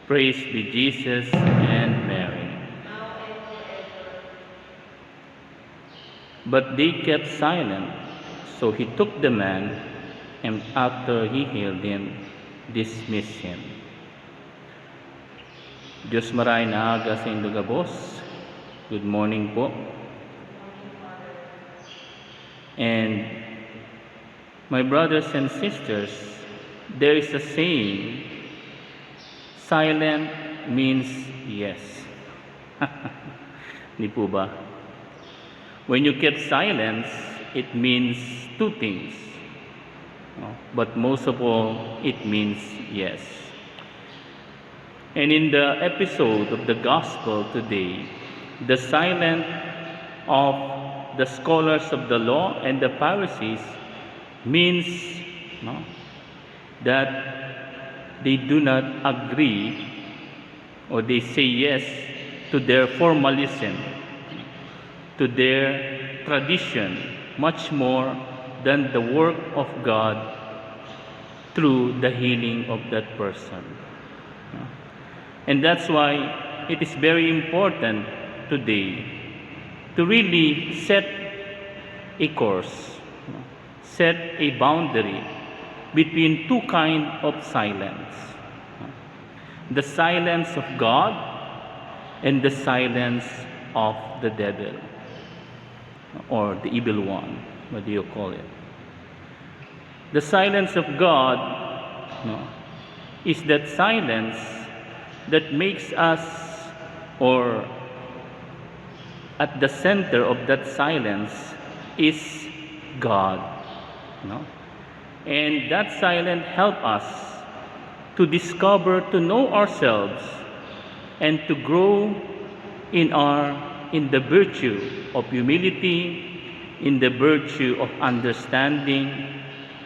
Praise be Jesus and Mary. But they kept silent, so he took the man, and after he healed him, dismissed him. Diyos maray na aga sa Indogabos. Good morning po. And my brothers and sisters, there is a saying, silent means yes. Di po ba? When you keep silence, it means two things. But most of all, it means yes. And in the episode of the Gospel today, the silence of the scholars of the law and the Pharisees means that they do not agree, or they say yes to their formalism, to their tradition, much more than the work of God through the healing of that person. And that's why it is very important today to really set a course, set a boundary between two kinds of silence. The silence of God and the silence of the devil, or the evil one, what do you call it? The silence of God is that silence that makes us, or at the center of that silence is God. And that silence helps us to discover, to know ourselves, and to grow in the virtue of humility, in the virtue of understanding,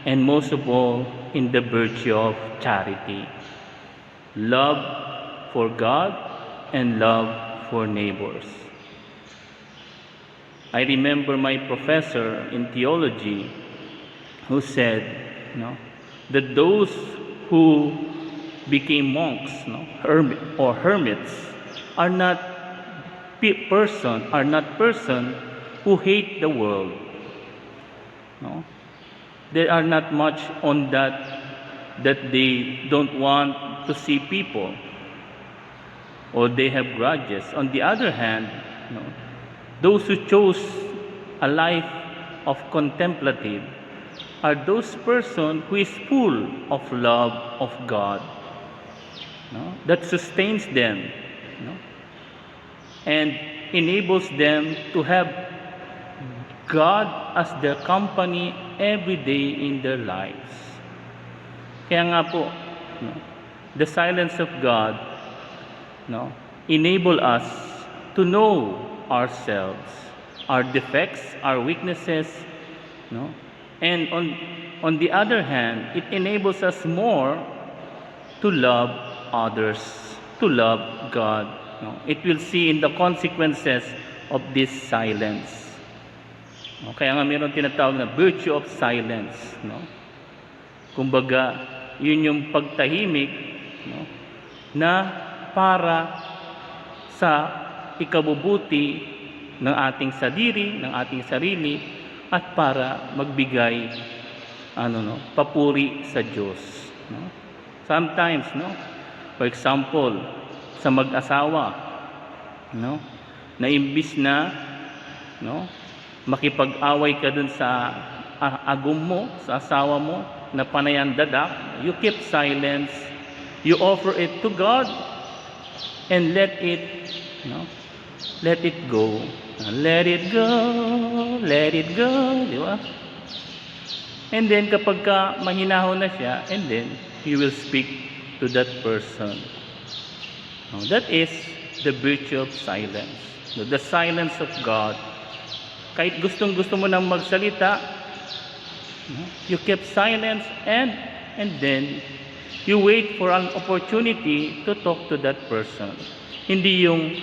and most of all, in the virtue of charity. Love for God and love for neighbors. I remember my professor in theology who said that those who became monks, hermits, are not person who hate the world. They are not much on that they don't want to see people, or they have grudges. On the other hand, those who chose a life of contemplative are those person who is full of love of God, that sustains them, and enables them to have God as their company every day in their lives. Kaya nga po, the silence of God enable us to know ourselves, our defects, our weaknesses, and on the other hand, it enables us more to love others, to love God. It will see in the consequences of this silence. Kaya nga mayroon tinatawag na virtue of silence. Kumbaga, yun yung pagtahimik na para sa ikabubuti ng ating sarili at para magbigay papuri sa Diyos. Sometimes, for example, sa mag-asawa, na imbis na makipag-away ka dun sa agum mo, sa asawa mo, na panayan dadak, you keep silence, you offer it to God, and let it go. Let it go, di ba? And then kapag mahinahon na siya, and then you will speak to that person. That is the virtue of silence. The silence of God. Kahit gustong-gusto mo nang magsalita, you keep silence, and then you wait for an opportunity to talk to that person. Hindi yung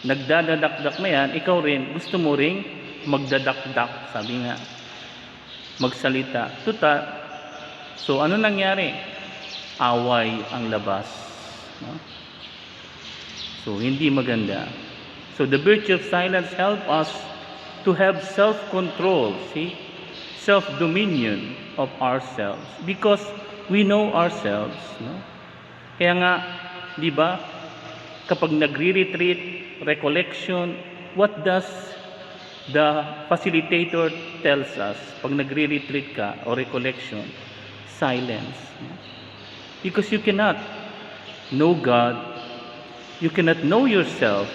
nagdadakdak na yan, ikaw rin, gusto mo ring magdadakdak, sabi nga, magsalita. So ano nangyari? away ang labas. No? So, hindi maganda. So, the virtue of silence help us to have self-control, see? Self-dominion of ourselves. Because we know ourselves. No? Kaya nga, di ba, kapag nagre-retreat, recollection, what does the facilitator tells us? Pag nagre-retreat ka o recollection, silence. Because you cannot know God, you cannot know yourself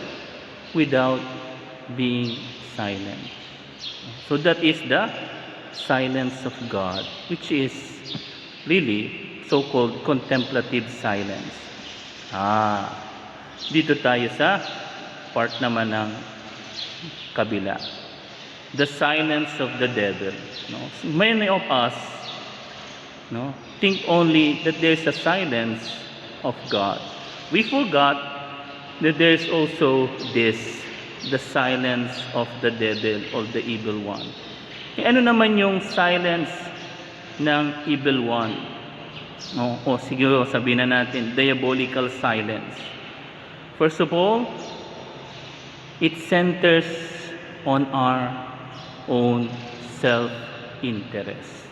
without being silent. So that is the silence of God, which is really so-called contemplative silence. Dito tayo sa part naman ng kabila. The silence of the devil. No? Many of us think only that there's a silence of God. We forgot that there's also this, the silence of the devil or the evil one. Ano naman yung silence ng evil one? O siguro sabihin na natin, diabolical silence. First of all, it centers on our own self-interest.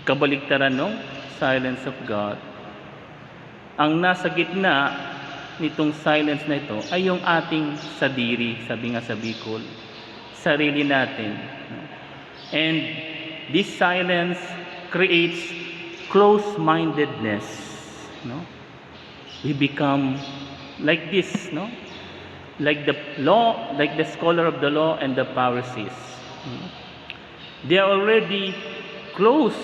Kabaligtaran ng silence of God. Ang nasa gitna nitong silence na ito ay yung ating sadiri, sabi nga sa Bicol, sarili natin. And this silence creates close-mindedness. We become like this, like the law, like the scholar of the law and the Pharisees. They are already close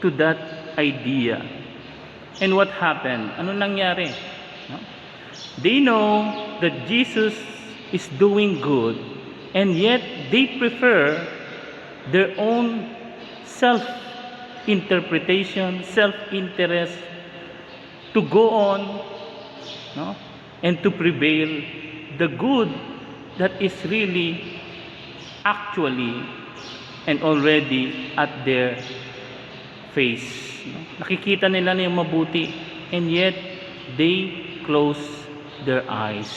to that idea. And what happened? Ano nangyari? They know that Jesus is doing good, and yet they prefer their own self-interpretation, self-interest to go on, and to prevail the good that is really actually and already at their face. Nakikita nila na yung mabuti, and yet they close their eyes.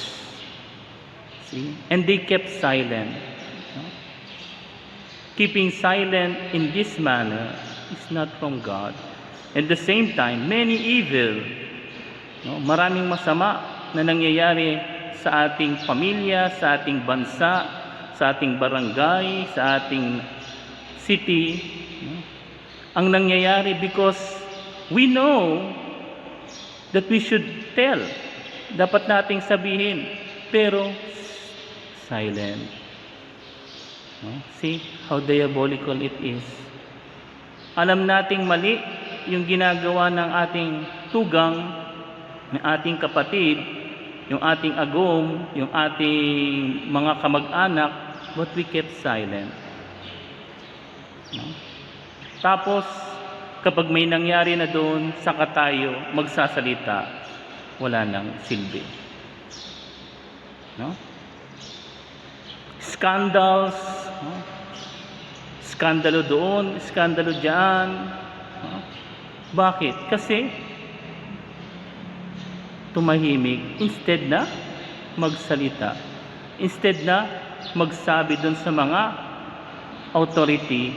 See? And they kept silent. Keeping silent in this manner is not from God. At the same time, many evil, maraming masama na nangyayari sa ating pamilya, sa ating bansa, sa ating barangay, sa ating city, ang nangyayari because we know that we should tell. Dapat nating sabihin, pero silent. See how diabolical it is. Alam nating mali yung ginagawa ng ating tugang, ng ating kapatid, yung ating agong, yung ating mga kamag-anak, but we kept silent. Tapos, kapag may nangyari na doon, saka tayo magsasalita, wala nang silbi. Scandals, skandalo doon, skandalo dyan. Bakit? Kasi tumahimik instead na magsalita, instead na magsabi doon sa mga authority.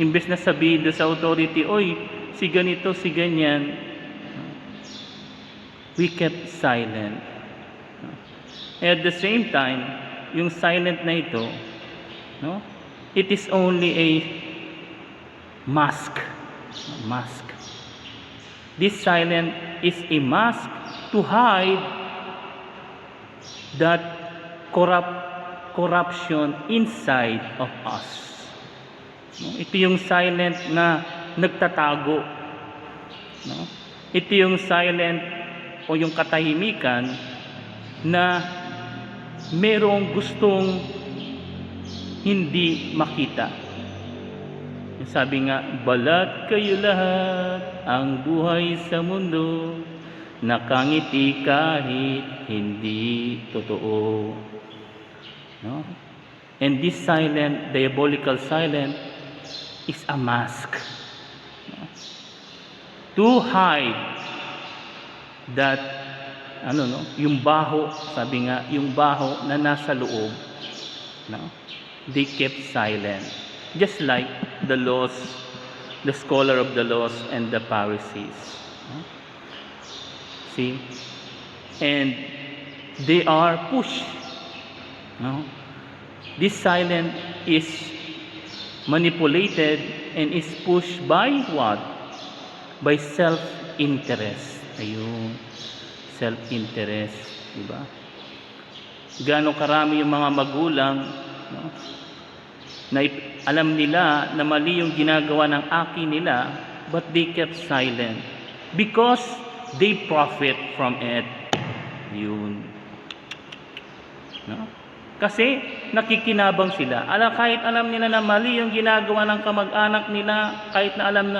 Imbes na sabihin doon sa authority, oy, si ganito, si ganyan, we kept silent. At the same time, yung silent na ito, it is only a mask. This silence is a mask to hide that corruption inside of us. Ito yung silent na nagtatago. Ito yung silent o yung katahimikan na merong gustong hindi makita. Sabi nga, balat kayo lahat ang buhay sa mundo, nakangiti kahit hindi totoo. And this silent, diabolical silence, is a mask. to hide that yung baho, sabi nga, yung baho na nasa loob, no? They kept silent, just like the scholar of the laws and the Pharisees. No? See, and they are pushed. No? This silence is manipulated and is pushed by what? By self-interest. Ayun, self-interest, diba? Gaano karami yung mga magulang, no, na alam nila na mali yung ginagawa ng aki nila, but they kept silent because they profit from it. Yun, no? Kasi nakikinabang sila. Kahit alam nila na mali yung ginagawa ng kamag-anak nila, kahit na alam na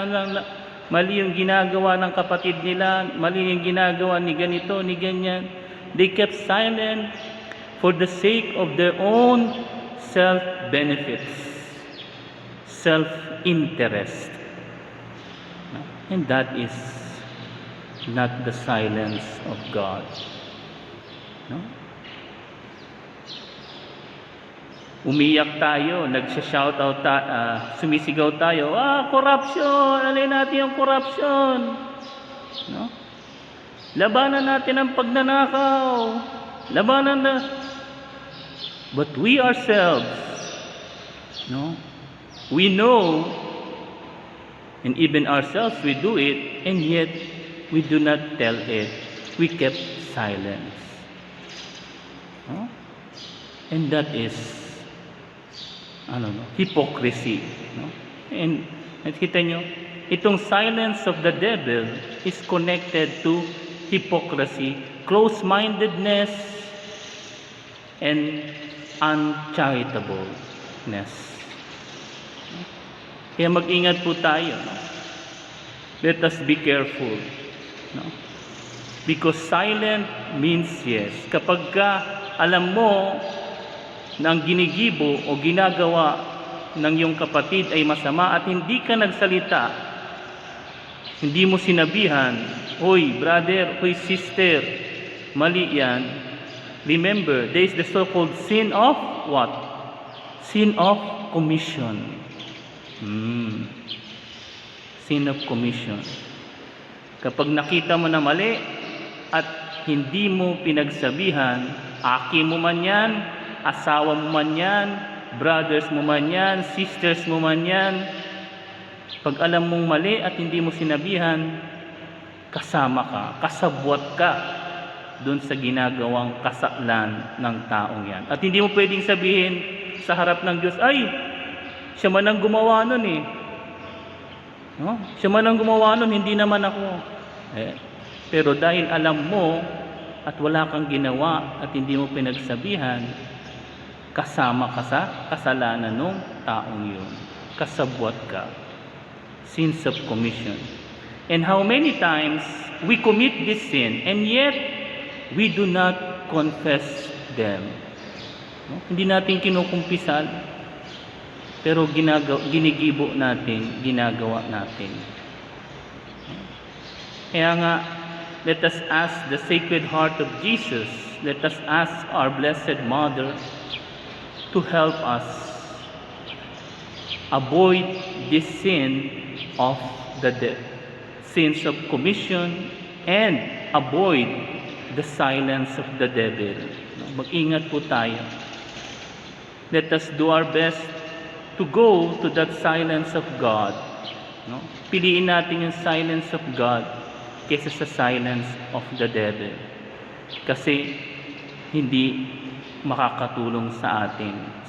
mali yung ginagawa ng kapatid nila, mali yung ginagawa ni ganito, ni ganyan, they kept silent for the sake of their own self-benefits, self-interest. And that is not the silence of God. No? Umiyak tayo, nagsha-shoutout, sumisigaw tayo, corruption, alay natin yung corruption. No? Labanan natin ang pagnanakaw. Labanan na. But we ourselves, no? We know, and even ourselves we do it, and yet we do not tell it. We kept silence. No? And that is hypocrisy, no? And nakita nyo, itong silence of the devil is connected to hypocrisy, close-mindedness, and uncharitableness. Kaya mag-ingat po tayo, no? Let us be careful, no? Because silent means yes. Kapag alam mo na ang ginigibo o ginagawa ng iyong kapatid ay masama at hindi ka nagsalita, hindi mo sinabihan, "Hoy brother, hoy sister, mali yan." Remember, there is the so-called sin of what? Sin of commission. Sin of commission. Kapag nakita mo na mali at hindi mo pinagsabihan, aki mo man yan, asawa mo man yan, brothers mo man yan, sisters mo man yan, pag alam mong mali at hindi mo sinabihan, kasama ka, kasabwat ka doon sa ginagawang kasalanan ng taong yan. At hindi mo pwedeng sabihin sa harap ng Diyos, ay, siya man ang gumawa nun eh. No? Siya man ang gumawa nun, hindi naman ako. Pero dahil alam mo at wala kang ginawa at hindi mo pinagsabihan, kasama ka sa kasalanan ng taong yun. Kasabwat ka. Sins of commission. And how many times we commit this sin and yet we do not confess them. No? Hindi natin kinukumpisal, pero ginigibo natin, ginagawa natin. Kaya nga, let us ask the Sacred Heart of Jesus, let us ask our Blessed Mother to help us avoid this sin of the sins of commission and avoid the silence of the devil. Mag-ingat po tayo. Let us do our best to go to that silence of God. No? Piliin natin yung silence of God kaysa sa silence of the devil. Kasi hindi makakatulong sa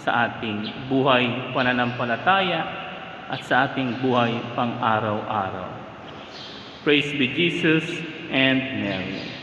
ating buhay pananampalataya at sa ating buhay pang araw-araw. Praise be Jesus and Mary.